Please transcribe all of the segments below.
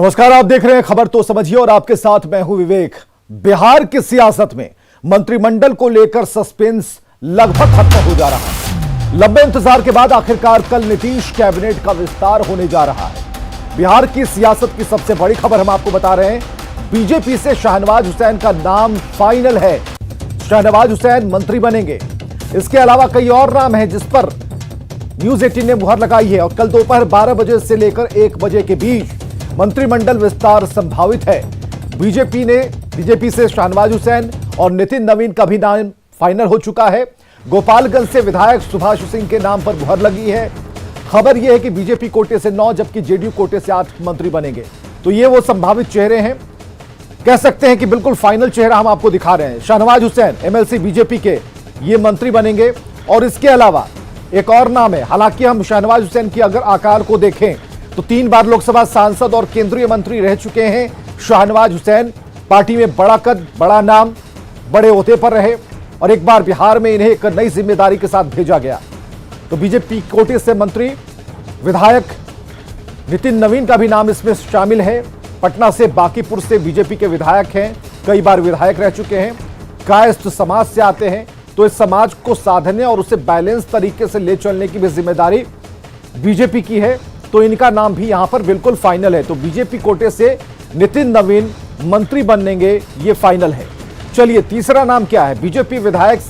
नमस्कार, आप देख रहे हैं खबर तो समझिए और आपके साथ मैं हूं विवेक। बिहार की सियासत में मंत्रिमंडल को लेकर सस्पेंस लगभग खत्म हो जा रहा है। लंबे इंतजार के बाद आखिरकार कल नीतीश कैबिनेट का विस्तार होने जा रहा है। बिहार की सियासत की सबसे बड़ी खबर हम आपको बता रहे हैं, बीजेपी से शाहनवाज हुसैन का नाम फाइनल है। शाहनवाज हुसैन मंत्री बनेंगे। इसके अलावा कई और नाम हैं जिस पर न्यूज 18 ने मुहर लगाई है और कल दोपहर 12 बजे से लेकर 1 बजे के बीच मंत्रिमंडल विस्तार संभावित है। बीजेपी से शाहनवाज हुसैन और नितिन नवीन का भी नाम फाइनल हो चुका है। गोपालगंज से विधायक सुभाष सिंह के नाम पर मुहर लगी है। खबर यह है कि बीजेपी कोटे से 9 जबकि जेडीयू कोटे से 8 मंत्री बनेंगे। तो ये वो संभावित चेहरे हैं, कह सकते हैं कि बिल्कुल फाइनल चेहरा हम आपको दिखा रहे हैं। शाहनवाज हुसैन एमएलसी बीजेपी के ये मंत्री बनेंगे। और इसके अलावा एक और नाम है, हालांकि हम शाहनवाज हुसैन की अगर आकार को देखें तो 3 बार लोकसभा सांसद और केंद्रीय मंत्री रह चुके हैं शाहनवाज हुसैन। पार्टी में बड़ा कद, बड़ा नाम, बड़े ओहदे पर रहे और एक बार बिहार में इन्हें एक नई जिम्मेदारी के साथ भेजा गया। तो बीजेपी कोटे से मंत्री विधायक नितिन नवीन का भी नाम इसमें शामिल है। पटना से बांकीपुर से बीजेपी के विधायक हैं, कई बार विधायक रह चुके हैं, कायस्थ समाज से आते हैं। तो इस समाज को साधने और उसे बैलेंस तरीके से ले चलने की भी जिम्मेदारी बीजेपी की है। तो इनका नाम भी यहां पर बिल्कुल फाइनल है। तो बीजेपी कोटे से नितिन नवीन मंत्री बनेंगे, ये फाइनल है। चलिए तीसरा नाम क्या है? बीजेपी विधायक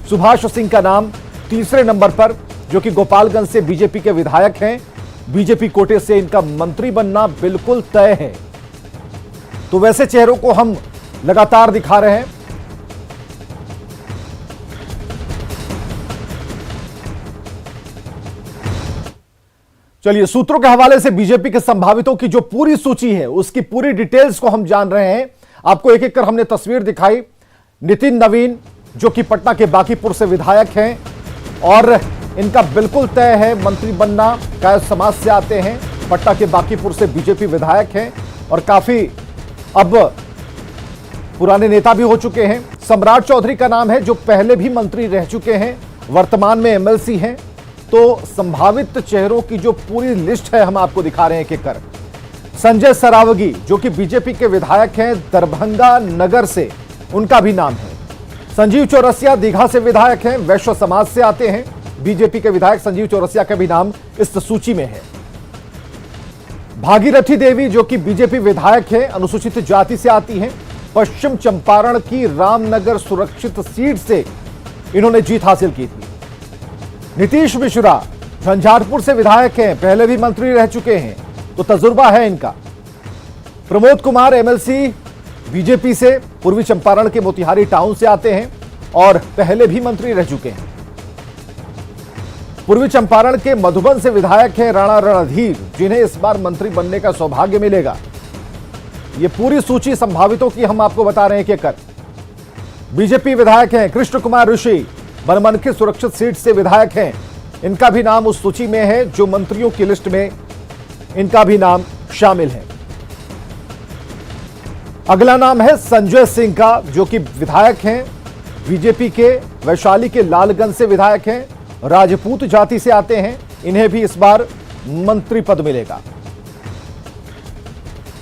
सुभाष सिंह का नाम तीसरे नंबर पर, जो कि गोपालगंज से बीजेपी के विधायक हैं। बीजेपी कोटे से इनका मंत्री बनना बिल्कुल तय है। तो वैसे चेहरों को हम लगातार दिखा रहे हैं। चलिए सूत्रों के हवाले से बीजेपी के संभावितों की जो पूरी सूची है उसकी पूरी डिटेल्स को हम जान रहे हैं। आपको एक एक कर हमने तस्वीर दिखाई। नितिन नवीन जो कि पटना के बांकीपुर से विधायक हैं और इनका बिल्कुल तय है मंत्री बनना। कायस्थ समाज से आते हैं, पटना के बांकीपुर से बीजेपी विधायक हैं और काफी अब पुराने नेता भी हो चुके हैं। सम्राट चौधरी का नाम है जो पहले भी मंत्री रह चुके हैं, वर्तमान में एमएलसी हैं। तो संभावित चेहरों की जो पूरी लिस्ट है हम आपको दिखा रहे हैं एक एक कर। संजय सरावगी जो कि बीजेपी के विधायक हैं दरभंगा नगर से, उनका भी नाम है। संजीव चौरसिया दीघा से विधायक हैं, वैश्य समाज से आते हैं। बीजेपी के विधायक संजीव चौरसिया का भी नाम इस सूची में है। भागीरथी देवी जो कि बीजेपी विधायक है, अनुसूचित जाति से आती हैं। पश्चिम चंपारण की रामनगर सुरक्षित सीट से इन्होंने जीत हासिल की थी। नीतीश मिश्रा झंझारपुर से विधायक हैं, पहले भी मंत्री रह चुके हैं, तो तजुर्बा है इनका। प्रमोद कुमार एमएलसी बीजेपी से पूर्वी चंपारण के मोतिहारी टाउन से आते हैं और पहले भी मंत्री रह चुके हैं। पूर्वी चंपारण के मधुबन से विधायक हैं राणा रणधीर, जिन्हें इस बार मंत्री बनने का सौभाग्य मिलेगा। ये पूरी सूची संभावितों की हम आपको बता रहे हैं कि बीजेपी विधायक हैं कृष्ण कुमार ऋषि, बनमनखी सुरक्षित सीट से विधायक हैं। इनका भी नाम उस सूची में है जो मंत्रियों की लिस्ट में इनका भी नाम शामिल है। अगला नाम है संजय सिंह का जो कि विधायक हैं बीजेपी के, वैशाली के लालगंज से विधायक हैं, राजपूत जाति से आते हैं। इन्हें भी इस बार मंत्री पद मिलेगा।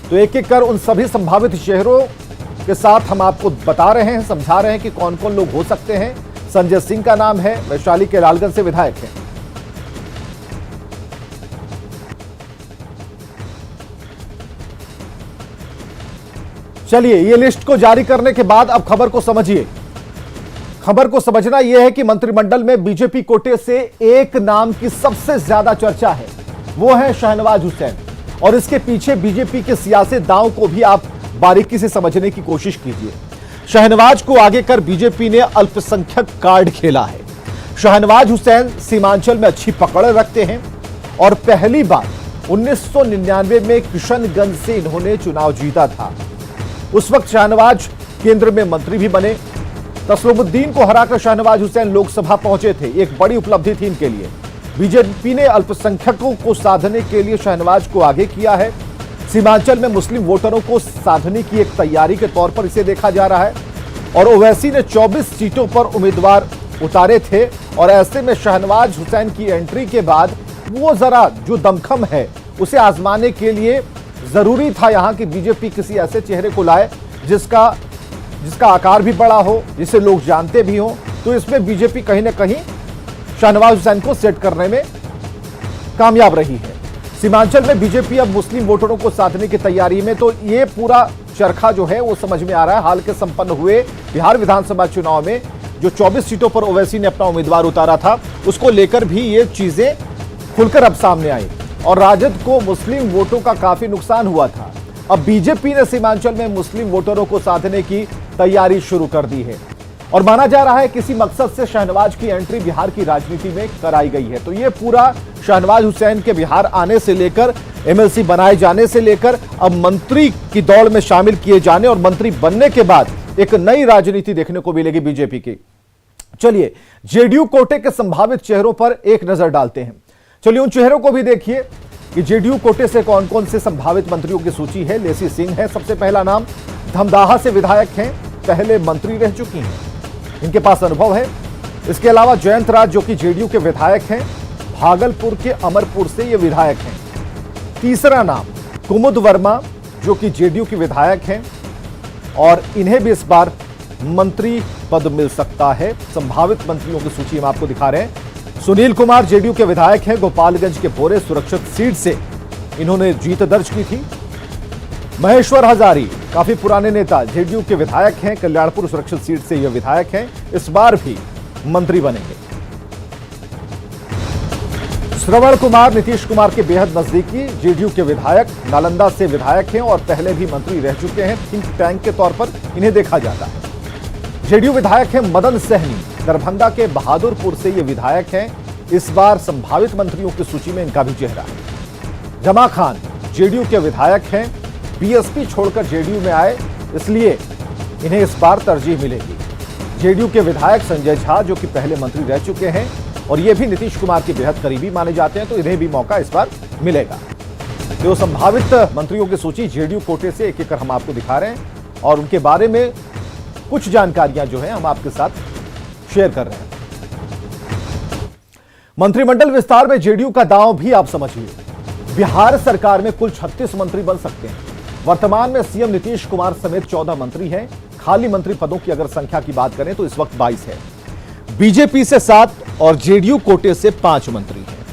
तो एक एक कर उन सभी संभावित चेहरों के साथ हम आपको बता रहे हैं, समझा रहे हैं कि कौन कौन लोग हो सकते हैं। संजय सिंह का नाम है, वैशाली के लालगंज से विधायक हैं। चलिए ये लिस्ट को जारी करने के बाद अब खबर को समझिए। खबर को समझना यह है कि मंत्रिमंडल में बीजेपी कोटे से एक नाम की सबसे ज्यादा चर्चा है, वो है शाहनवाज हुसैन। और इसके पीछे बीजेपी के सियासी दांव को भी आप बारीकी से समझने की कोशिश कीजिए। शाहनवाज को आगे कर बीजेपी ने अल्पसंख्यक कार्ड खेला है। शाहनवाज हुसैन सीमांचल में अच्छी पकड़ रखते हैं और पहली बार 1999 में किशनगंज से इन्होंने चुनाव जीता था। उस वक्त शाहनवाज केंद्र में मंत्री भी बने। तस्लीमुद्दीन को हराकर शाहनवाज हुसैन लोकसभा पहुंचे थे, एक बड़ी उपलब्धि थी इनके लिए। बीजेपी ने अल्पसंख्यकों को साधने के लिए शाहनवाज को आगे किया है। सीमांचल में मुस्लिम वोटरों को साधने की एक तैयारी के तौर पर इसे देखा जा रहा है। और ओवैसी ने 24 सीटों पर उम्मीदवार उतारे थे और ऐसे में शाहनवाज हुसैन की एंट्री के बाद वो जरा जो दमखम है उसे आजमाने के लिए जरूरी था यहां कि बीजेपी किसी ऐसे चेहरे को लाए जिसका आकार भी बड़ा हो, जिसे लोग जानते भी हो। तो इसमें बीजेपी कहीं ना कहीं शाहनवाज हुसैन को सेट करने में कामयाब रही है। सीमांचल में बीजेपी अब मुस्लिम वोटरों को साधने की तैयारी में, तो ये पूरा चरखा जो है वो समझ में आ रहा है। हाल के संपन्न हुए बिहार विधानसभा चुनाव में जो 24 सीटों पर ओवैसी ने अपना उम्मीदवार उतारा था, उसको लेकर भी ये चीजें खुलकर अब सामने आई और राजद को मुस्लिम वोटों का काफी नुकसान हुआ था। अब बीजेपी ने सीमांचल में मुस्लिम वोटरों को साधने की तैयारी शुरू कर दी है और माना जा रहा है किसी मकसद से शहनवाज की एंट्री बिहार की राजनीति में कराई गई है। तो ये पूरा शहनवाज हुसैन के बिहार आने से लेकर एमएलसी बनाए जाने से लेकर अब मंत्री की दौड़ में शामिल किए जाने और मंत्री बनने के बाद एक नई राजनीति देखने को मिलेगी बीजेपी की। चलिए जेडीयू कोटे के संभावित चेहरों पर एक नजर डालते हैं। चलिए उन चेहरों को भी देखिए कि जेडीयू कोटे से कौन कौन से संभावित मंत्रियों की सूची है। लेसी सिंह है सबसे पहला नाम, धमदाहा से विधायक हैं, पहले मंत्री रह चुकी हैं, इनके पास अनुभव है। इसके अलावा जयंत राज जो कि जेडीयू के विधायक हैं, भागलपुर के अमरपुर से ये विधायक हैं। तीसरा नाम कुमुद वर्मा जो कि जेडीयू के विधायक हैं और इन्हें भी इस बार मंत्री पद मिल सकता है। संभावित मंत्रियों की सूची हम आपको दिखा रहे हैं। सुनील कुमार जेडीयू के विधायक हैं, गोपालगंज के भोरे सुरक्षित सीट से इन्होंने जीत दर्ज की थी। महेश्वर हजारी काफी पुराने नेता, जेडीयू के विधायक हैं, कल्याणपुर सुरक्षित सीट से ये विधायक हैं, इस बार भी मंत्री बनेंगे। श्रवण कुमार नीतीश कुमार के बेहद नजदीकी, जेडीयू के विधायक, नालंदा से विधायक हैं और पहले भी मंत्री रह चुके हैं। थिंक टैंक के तौर पर इन्हें देखा जाता है। जेडीयू विधायक हैं मदन सहनी, दरभंगा के बहादुरपुर से ये विधायक हैं, इस बार संभावित मंत्रियों की सूची में इनका भी चेहरा है। जमा खान जेडीयू के विधायक हैं, बीएसपी छोड़कर जेडीयू में आए, इसलिए इन्हें इस बार तरजीह मिलेगी। जेडीयू के विधायक संजय झा जो कि पहले मंत्री रह चुके हैं और ये भी नीतीश कुमार के बेहद करीबी माने जाते हैं, तो इन्हें भी मौका इस बार मिलेगा। तो संभावित मंत्रियों की सूची जेडीयू कोटे से एक एक कर हम आपको दिखा रहे हैं और उनके बारे में कुछ जानकारियां जो है हम आपके साथ शेयर कर रहे हैं। मंत्रिमंडल विस्तार में जेडीयू का दांव भी आप समझिए। बिहार सरकार में कुल 36 मंत्री बन सकते हैं। वर्तमान में सीएम नीतीश कुमार समेत 14 मंत्री हैं। खाली मंत्री पदों की अगर संख्या की बात करें तो इस वक्त 22 है। बीजेपी से 7 और जेडीयू कोटे से 5 मंत्री हैं।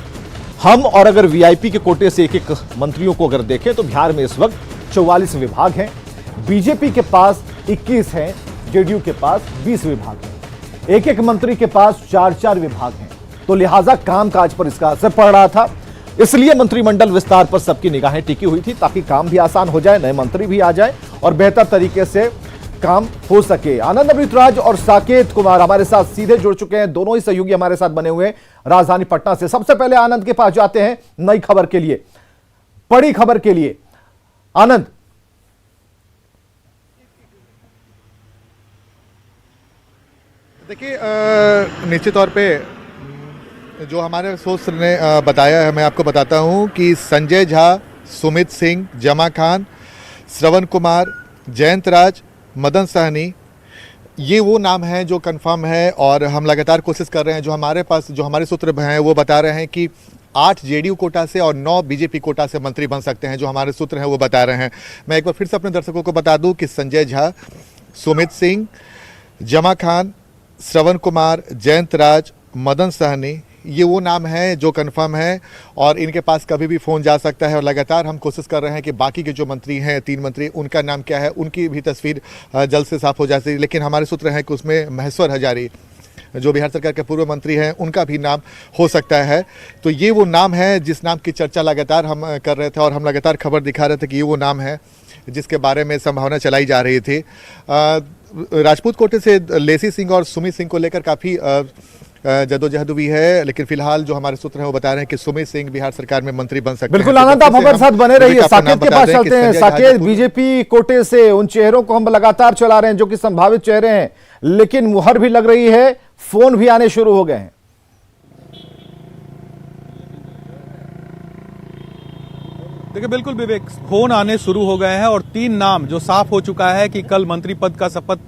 हम और अगर वीआईपी के कोटे से एक एक मंत्रियों को अगर देखें तो बिहार में इस वक्त 44 विभाग हैं। बीजेपी के पास 21 हैं, जेडीयू के पास 20 विभाग हैं। एक एक मंत्री के पास 4-4 विभाग हैं, तो लिहाजा कामकाज पर इसका असर पड़ रहा था। इसलिए मंत्रिमंडल विस्तार पर सबकी निगाहें टिकी हुई थी ताकि काम भी आसान हो जाए, नए मंत्री भी आ जाए और बेहतर तरीके से काम हो सके। आनंद अमृतराज और साकेत कुमार हमारे साथ सीधे जुड़ चुके हैं, दोनों ही सहयोगी हमारे साथ बने हुए राजधानी पटना से। सबसे पहले आनंद के पास जाते हैं नई खबर के लिए, बड़ी खबर के लिए। आनंद, देखिए निश्चित तौर पे जो हमारे सोर्स ने बताया है, मैं आपको बताता हूं कि संजय झा, सुमित सिंह, जमा खान, श्रवण कुमार, जयंत राज, मदन सहनी, ये वो नाम हैं जो कंफर्म है और हम लगातार कोशिश कर रहे हैं। जो हमारे पास जो हमारे सूत्र हैं वो बता रहे हैं कि 8 जेडीयू कोटा से और 9 बीजेपी कोटा से मंत्री बन सकते हैं। जो हमारे सूत्र हैं वो बता रहे हैं। मैं एक बार फिर से अपने दर्शकों को बता दूं कि संजय झा, सुमित सिंह, जमा खान, श्रवण कुमार, जयंत राज, मदन सहनी, ये वो नाम हैं जो कंफर्म है और इनके पास कभी भी फ़ोन जा सकता है। और लगातार हम कोशिश कर रहे हैं कि बाकी के जो मंत्री हैं, 3 मंत्री, उनका नाम क्या है, उनकी भी तस्वीर जल्द से साफ हो जाती। लेकिन हमारे सूत्र हैं कि उसमें महेश्वर हजारी जो बिहार सरकार के पूर्व मंत्री हैं, उनका भी नाम हो सकता है। तो ये वो नाम है जिस नाम की चर्चा लगातार हम कर रहे थे और हम लगातार खबर दिखा रहे थे कि ये वो नाम है जिसके बारे में संभावना चलाई जा रही थी। राजपूत कोटे से लेसी सिंह और सुमित सिंह को लेकर काफ़ी जदोजहद हुई है, लेकिन फिलहाल जो हमारे सूत्र हैं वो बता रहे हैं कि सुमित सिंह बिहार सरकार में मंत्री बन सकते हैं। बिल्कुल आनंद, आप हमारे साथ बने रहिए। साकेत के पास चलते हैं। साकेत, बीजेपी कोटे से उन चेहरों को हम लगातार चला रहे हैं जो कि संभावित चेहरे हैं, लेकिन मुहर भी लग रही है, फोन भी आने शुरू हो गए हैं। देखिए बिल्कुल विवेक, फोन आने शुरू हो गए हैं और 3 नाम जो साफ हो चुका है कि कल मंत्री पद का शपथ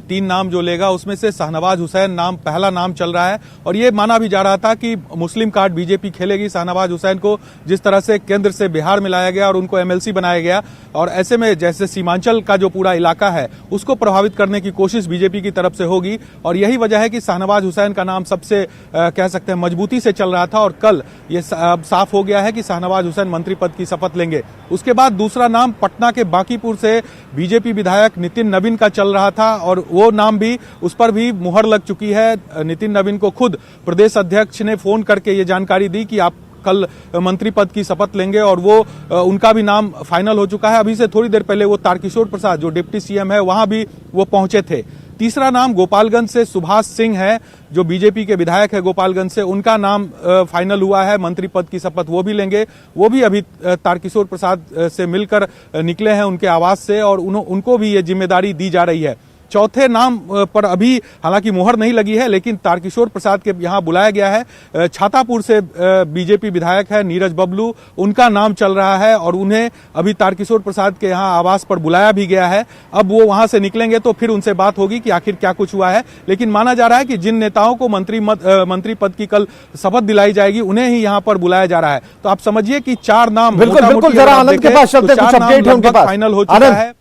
3 नाम जो लेगा उसमें से शाहनवाज हुसैन नाम पहला नाम चल रहा है। और ये माना भी जा रहा था कि मुस्लिम कार्ड बीजेपी खेलेगी। शाहनवाज हुसैन को जिस तरह से केंद्र से बिहार में लाया गया और उनको एमएलसी बनाया गया, और ऐसे में जैसे सीमांचल का जो पूरा इलाका है उसको प्रभावित करने की कोशिश बीजेपी की तरफ से होगी। और यही वजह है कि शाहनवाज हुसैन का नाम सबसे कह सकते हैं मजबूती से चल रहा था, और कल ये साफ हो गया है कि शाहनवाज हुसैन मंत्री पद की शपथ लेंगे। उसके बाद दूसरा नाम पटना के बांकीपुर से बीजेपी विधायक नितिन नवीन का चल रहा था, और वो नाम भी, उस पर भी मुहर लग चुकी है। नितिन नवीन को खुद प्रदेश अध्यक्ष ने फोन करके ये जानकारी दी कि आप कल मंत्री पद की शपथ लेंगे, और वो उनका भी नाम फाइनल हो चुका है। अभी से थोड़ी देर पहले वो तारकिशोर प्रसाद जो डिप्टी सीएम है वहां भी वो पहुंचे थे। तीसरा नाम गोपालगंज से सुभाष सिंह है, जो बीजेपी के विधायक है गोपालगंज से, उनका नाम फाइनल हुआ है। मंत्री पद की शपथ वो भी लेंगे। वो भी अभी तारकिशोर प्रसाद से मिलकर निकले हैं उनके आवास से, और उनको भी ये जिम्मेदारी दी जा रही है। चौथे नाम पर अभी हालांकि मुहर नहीं लगी है, लेकिन तारकिशोर प्रसाद के यहां बुलाया गया है। छातापुर से बीजेपी विधायक है नीरज बबलू, उनका नाम चल रहा है, और उन्हें अभी तारकिशोर प्रसाद के यहां आवास पर बुलाया भी गया है। अब वो वहां से निकलेंगे तो फिर उनसे बात होगी कि आखिर क्या कुछ हुआ है। लेकिन माना जा रहा है कि जिन नेताओं को मंत्री पद की कल शपथ दिलाई जाएगी उन्हें ही यहां पर बुलाया जा रहा है। तो आप समझिए कि 4 नाम बिल्कुल जरा आनंद के पास चलते हैं, कुछ अपडेट है उनके पास। फाइनल हो चुका है।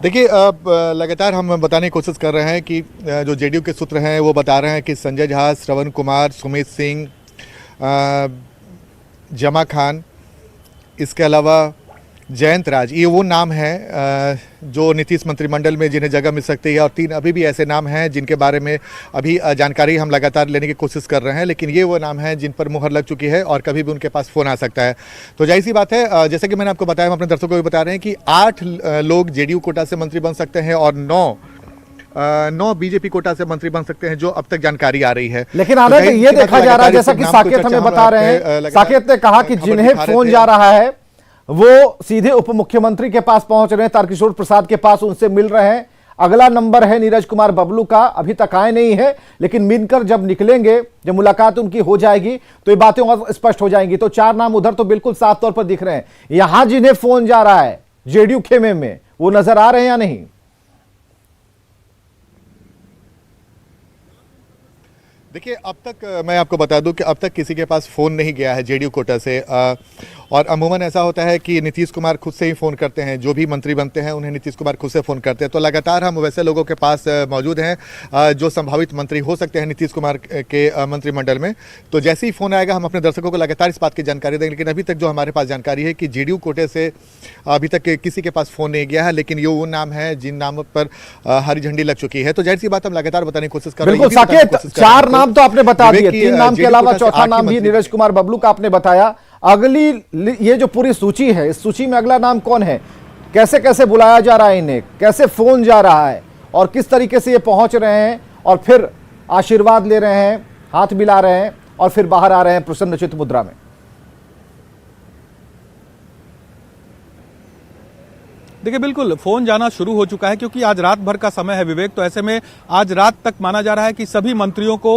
देखिए, लगातार हम बताने की कोशिश कर रहे हैं कि जो जेडीयू के सूत्र हैं वो बता रहे हैं कि संजय झा, श्रवण कुमार, सुमित सिंह, जमा खान, इसके अलावा जयंत राज, ये वो नाम हैं जो नीतीश मंत्रिमंडल में जिन्हें जगह मिल सकती है। और 3 अभी भी ऐसे नाम हैं जिनके बारे में अभी जानकारी हम लगातार लेने की कोशिश कर रहे हैं, लेकिन ये वो नाम हैं जिन पर मुहर लग चुकी है और कभी भी उनके पास फ़ोन आ सकता है। तो जाहिर सी बात है, जैसे कि मैंने आपको बताया, हम अपने दर्शकों को भी बता रहे हैं कि 8 लोग जेडीयू कोटा से मंत्री बन सकते हैं और 9 बीजेपी कोटा से मंत्री बन सकते हैं, जो अब तक जानकारी आ रही है। लेकिन आनंद, ये देखा जा रहा है, जैसा कि साकेत हमें बता रहे हैं, साकेत ने कहा कि जिन्हें फोन जा रहा है वो सीधे उप मुख्यमंत्री के पास पहुंच रहे हैं, तारकिशोर प्रसाद के पास, उनसे मिल रहे हैं। अगला नंबर है नीरज कुमार बबलू का, अभी तक आए नहीं है, लेकिन मिलकर जब निकलेंगे, जब मुलाकात उनकी हो जाएगी तो ये बातें और स्पष्ट हो जाएंगी। तो 4 नाम उधर तो बिल्कुल साफ तौर पर दिख रहे हैं। यहां जिन्हें फोन जा रहा है जेडीयू खेमे में, वो नजर आ रहे हैं या नहीं? देखिए, अब तक मैं आपको बता दूं कि अब तक किसी के पास फ़ोन नहीं गया है जेडीयू कोटा से। और अमूमन ऐसा होता है कि नीतीश कुमार खुद से ही फ़ोन करते हैं, जो भी मंत्री बनते हैं उन्हें नीतीश कुमार खुद से फ़ोन करते हैं। तो लगातार हम वैसे लोगों के पास मौजूद हैं जो संभावित मंत्री हो सकते हैं नीतीश कुमार के मंत्रिमंडल में। तो जैसे ही फ़ोन आएगा हम अपने दर्शकों को लगातार इस बात की जानकारी देंगे। लेकिन अभी तक जो हमारे पास जानकारी है कि जेडीयू कोटे से अभी तक किसी के पास फ़ोन नहीं गया है, लेकिन ये वो नाम है जिन नामों पर हरी झंडी लग चुकी है। तो जाहिर सी बात हम लगातार बताने की कोशिश कर रहे हैं। 4 नाम तो आपने बता दिए, 3 नाम के अलावा चौथा नाम भी नीरज कुमार बबलू का आपने बताया। अगली ये जो पूरी सूची है, इस सूची में अगला नाम कौन है? कैसे कैसे बुलाया जा रहा है इन्हें, कैसे फोन जा रहा है, और किस तरीके से ये पहुंच रहे हैं और फिर आशीर्वाद ले रहे हैं, हाथ मिला रहे हैं और फिर बाहर आ रहे हैं प्रसन्नचित्त मुद्रा में? देखिए बिल्कुल फोन जाना शुरू हो चुका है, क्योंकि आज रात भर का समय है विवेक। तो ऐसे में आज रात तक माना जा रहा है कि सभी मंत्रियों को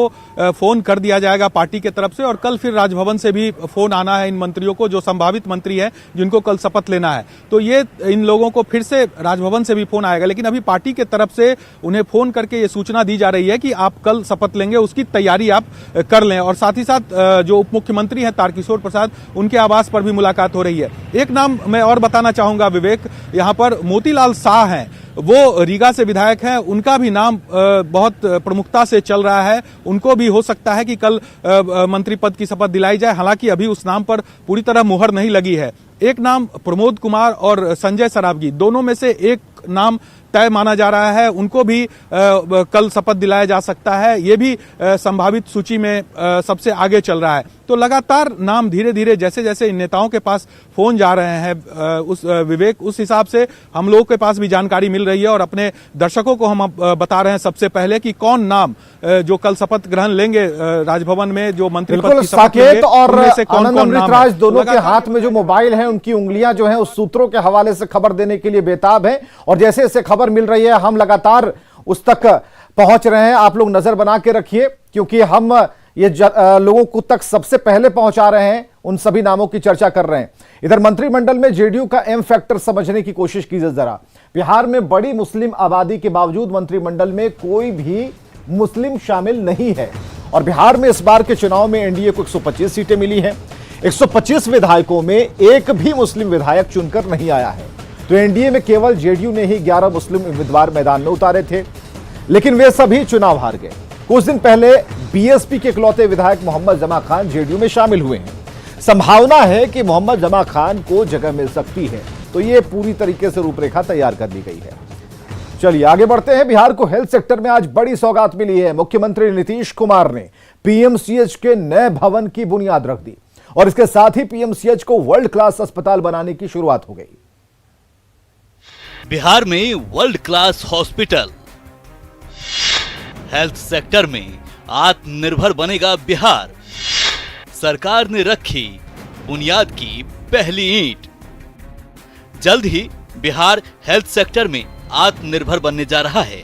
फोन कर दिया जाएगा पार्टी की तरफ से, और कल फिर राजभवन से भी फोन आना है इन मंत्रियों को, जो संभावित मंत्री हैं जिनको कल शपथ लेना है। तो ये इन लोगों को फिर से राजभवन से भी फोन आएगा, लेकिन अभी पार्टी की तरफ से उन्हें फोन करके ये सूचना दी जा रही है कि आप कल शपथ लेंगे, उसकी तैयारी आप कर लें। और साथ ही साथ जो उप मुख्यमंत्री हैं तारकिशोर प्रसाद, उनके आवास पर भी मुलाकात हो रही है। एक नाम मैं और बताना चाहूंगा विवेक, यहाँ पर मोतीलाल शाह हैं, वो रीगा से विधायक हैं, उनका भी नाम बहुत प्रमुखता से चल रहा है। उनको भी हो सकता है कि कल मंत्री पद की शपथ दिलाई जाए, हालांकि अभी उस नाम पर पूरी तरह मुहर नहीं लगी है। एक नाम प्रमोद कुमार और संजय सरावगी, दोनों में से एक नाम तय माना जा रहा है, उनको भी कल शपथ दिलाया जा सकता है। ये भी संभावित सूची में सबसे आगे चल रहा है। तो लगातार नाम धीरे धीरे जैसे जैसे इन नेताओं के पास फोन जा रहे हैं उस विवेक, उस हिसाब से हम लोगों के पास भी जानकारी मिल रही है, और अपने दर्शकों को हम बता रहे हैं सबसे पहले कि कौन नाम जो कल शपथ ग्रहण लेंगे राजभवन में, जो मंत्री पद की शपथ लेंगे, और उनमें से कौन-कौन अमृतराज दोनों के हाथ में जो मोबाइल है, उनकी उंगलियां जो हैं उस सूत्रों के हवाले से खबर देने के लिए बेताब है, और जैसे जैसे खबर मिल रही है हम लगातार उस तक पहुंच रहे हैं। आप लोग नजर बना के रखिए, क्योंकि हम ये लोगों को तक सबसे पहले पहुंचा रहे हैं, उन सभी नामों की चर्चा कर रहे हैं। इधर मंत्रिमंडल में जेडीयू का एम फैक्टर समझने की कोशिश कीजिए जरा। बिहार में बड़ी मुस्लिम आबादी के बावजूद मंत्रिमंडल में कोई भी मुस्लिम शामिल नहीं है और बिहार में इस बार के चुनाव में एनडीए को 125 सीटें मिली हैं। 125 विधायकों में एक भी मुस्लिम विधायक चुनकर नहीं आया है, तो एनडीए में केवल जेडीयू ने ही 11 मुस्लिम उम्मीदवार मैदान में उतारे थे, लेकिन वे सभी चुनाव हार गए। कुछ दिन पहले बीएसपी के इकलौते विधायक मोहम्मद जमा खान जेडीयू में शामिल हुए हैं। संभावना है कि मोहम्मद जमा खान को जगह मिल सकती है, तो यह पूरी तरीके से रूपरेखा तैयार कर ली गई है। चलिए आगे बढ़ते हैं। बिहार को हेल्थ सेक्टर में आज बड़ी सौगात मिली है। मुख्यमंत्री नीतीश कुमार ने पीएमसीएच के नए भवन की बुनियाद रख दी और इसके साथ ही पीएमसीएच को वर्ल्ड क्लास अस्पताल बनाने की शुरुआत हो गई। बिहार में world class hospital, health sector में आत्मनिर्भर बनेगा बिहार। सरकार ने रखी बुनियाद की पहली ईंट। जल्द ही बिहार हेल्थ सेक्टर में आत्मनिर्भर बनने जा रहा है,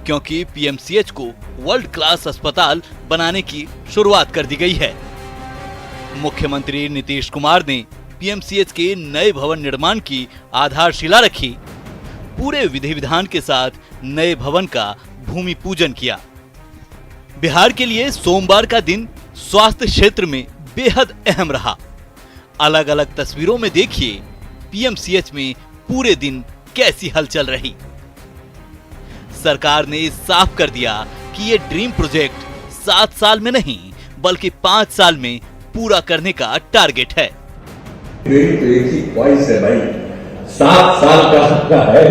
क्योंकि पीएमसीएच को वर्ल्ड क्लास अस्पताल बनाने की शुरुआत कर दी गई है। मुख्यमंत्री नीतीश कुमार ने पीएमसीएच के नए भवन निर्माण की आधारशिला रखी। पूरे विधि विधान के साथ नए भवन का भूमि पूजन किया। बिहार के लिए सोमवार का दिन स्वास्थ्य क्षेत्र में बेहद अहम रहा। अलग अलग तस्वीरों में देखिए पीएमसीएच में पूरे दिन कैसी हलचल रही। सरकार ने साफ कर दिया कि ये ड्रीम प्रोजेक्ट 7 साल में नहीं बल्कि 5 साल में पूरा करने का टारगेट है। मेरी तो एक ही ख्वाहिश है भाई, 7 साल का सपना है,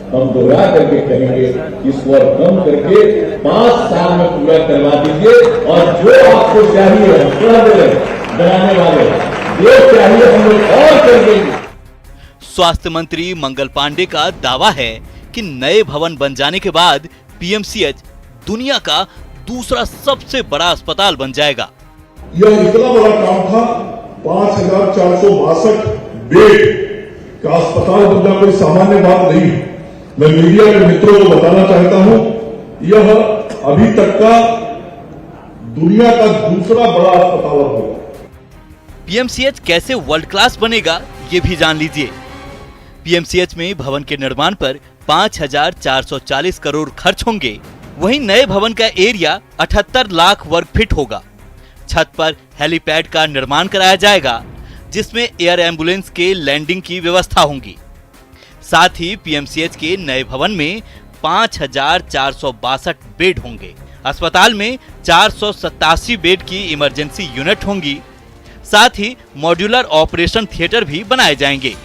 हम दोहरा करके करेंगे, इसको कम करके 5 साल में पूरा करवा दीजिए। और जो आपको चाहिए बनाने वाले जो चाहिए हम लोग और कर देंगे। स्वास्थ्य मंत्री मंगल पांडे का दावा है कि नए भवन बन जाने के बाद पीएमसीएच दुनिया का दूसरा सबसे बड़ा अस्पताल बन जाएगा। यह इतना बड़ा काम था, 5462 बेड का अस्पताल बनना कोई सामान्य बात नहीं है। मैं मीडिया के मित्रों को बताना चाहता हूं, यह अभी तक का दुनिया का दूसरा बड़ा अस्पताल होगा। पीएमसीएच कैसे वर्ल्ड क्लास बनेगा ये भी जान लीजिए। पीएमसीएच में भवन के निर्माण पर 5440 करोड़ खर्च होंगे। वहीं नए भवन का एरिया 78 लाख वर्ग फीट होगा। छत पर हेलीपैड का निर्माण कराया जाएगा, जिसमें एयर एम्बुलेंस के लैंडिंग की व्यवस्था होगी। साथ ही पीएमसीएच के नए भवन में 5462 बेड होंगे। अस्पताल में 487 बेड की इमरजेंसी यूनिट होंगी। साथ ही मॉड्यूलर ऑपरेशन थिएटर भी बनाए जाएंगे।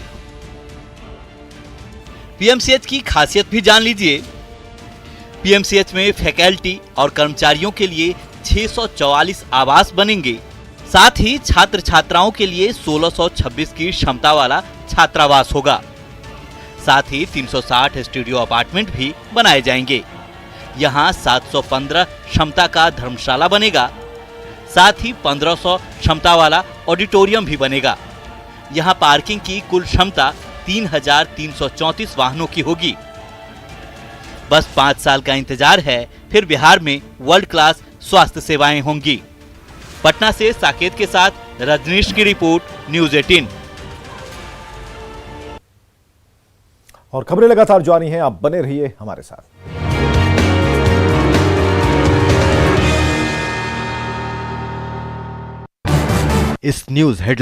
पीएमसीएच की खासियत भी जान लीजिए। पीएमसीएच में फैकल्टी और कर्मचारियों के लिए 644 आवास बनेंगे। साथ ही छात्र छात्राओं के लिए 1626 की क्षमता वाला छात्रावास होगा। साथ ही 360 स्टूडियो अपार्टमेंट भी बनाए जाएंगे। यहाँ 715 क्षमता का धर्मशाला बनेगा। साथ ही 1500 क्षमता वाला ऑडिटोरियम भी बनेगा। यहाँ पार्किंग की कुल क्षमता 3334 वाहनों की होगी। बस 5 साल का इंतजार है, फिर बिहार में वर्ल्ड क्लास स्वास्थ्य सेवाएं होंगी। पटना से साकेत के साथ रजनीश की रिपोर्ट, न्यूज़ 18। और खबरें लगातार जारी हैं, आप बने रहिए हमारे साथ। इस न्यूज़ हेडलाइन